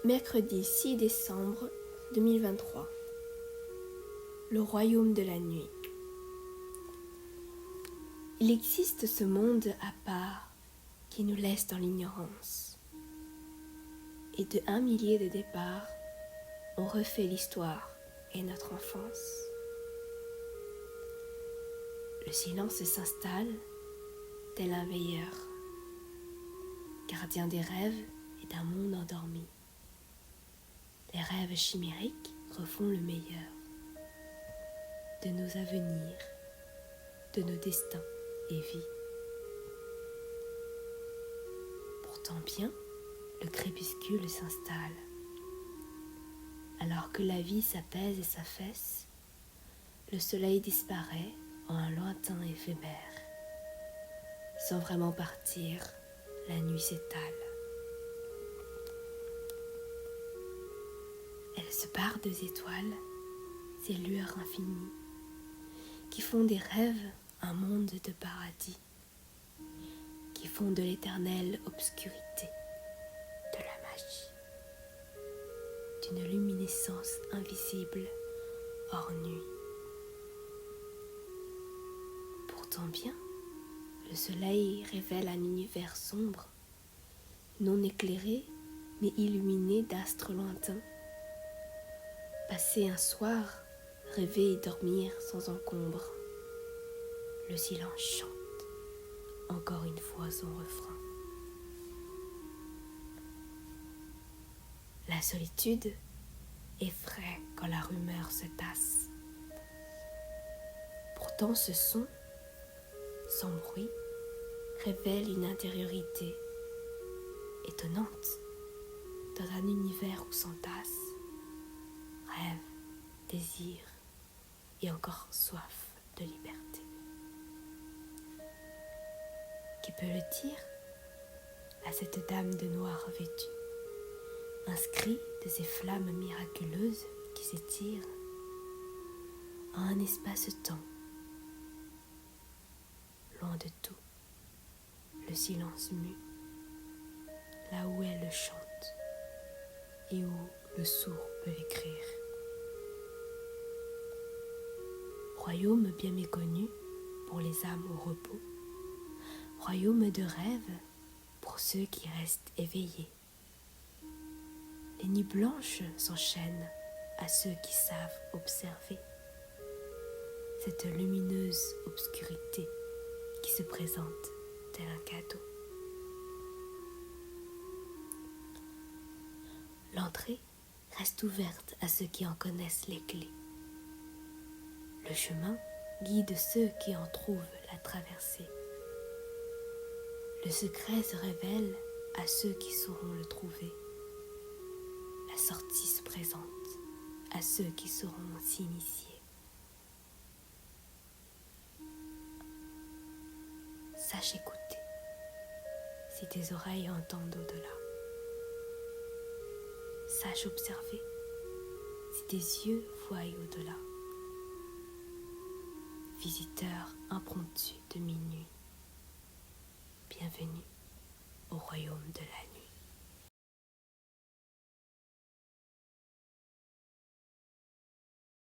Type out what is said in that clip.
Mercredi 6 décembre 2023. Le royaume de la nuit. Il existe ce monde à part qui nous laisse dans l'ignorance. Et de 1 millier de départs, on refait l'histoire et notre enfance. Le silence s'installe tel un veilleur, gardien des rêves et d'un monde endormi. Les rêves chimériques refont le meilleur de nos avenirs, de nos destins et vies. Pourtant bien, le crépuscule s'installe. Alors que la vie s'apaise et s'affaisse, le soleil disparaît en un lointain éphémère. Sans vraiment partir, la nuit s'étale. Elle se barre des étoiles, ces lueurs infinies, qui font des rêves un monde de paradis, qui font de l'éternelle obscurité de la magie, d'une luminescence invisible hors nuit. Pourtant bien, le soleil révèle un univers sombre, non éclairé mais illuminé d'astres lointains. Passer un soir, rêver et dormir sans encombre. Le silence chante, encore une fois son refrain. La solitude effraie quand la rumeur se tasse. Pourtant ce son, sans bruit, révèle une intériorité étonnante dans un univers où s'entassent rêve, désir et encore soif de liberté. Qui peut le dire à cette dame de noir vêtue, inscrit de ces flammes miraculeuses qui s'étirent en un espace-temps, loin de tout, le silence mue, là où elle chante et où le sourd peut écrire. Royaume bien méconnu pour les âmes au repos, royaume de rêve pour ceux qui restent éveillés. Les nuits blanches s'enchaînent à ceux qui savent observer cette lumineuse obscurité qui se présente tel un cadeau. L'entrée reste ouverte à ceux qui en connaissent les clés. Le chemin guide ceux qui en trouvent la traversée. Le secret se révèle à ceux qui sauront le trouver. La sortie se présente à ceux qui sauront s'initier. Sache écouter si tes oreilles entendent au-delà. Sache observer si tes yeux voient au-delà. Visiteur impromptu de minuit, bienvenue au royaume de la nuit.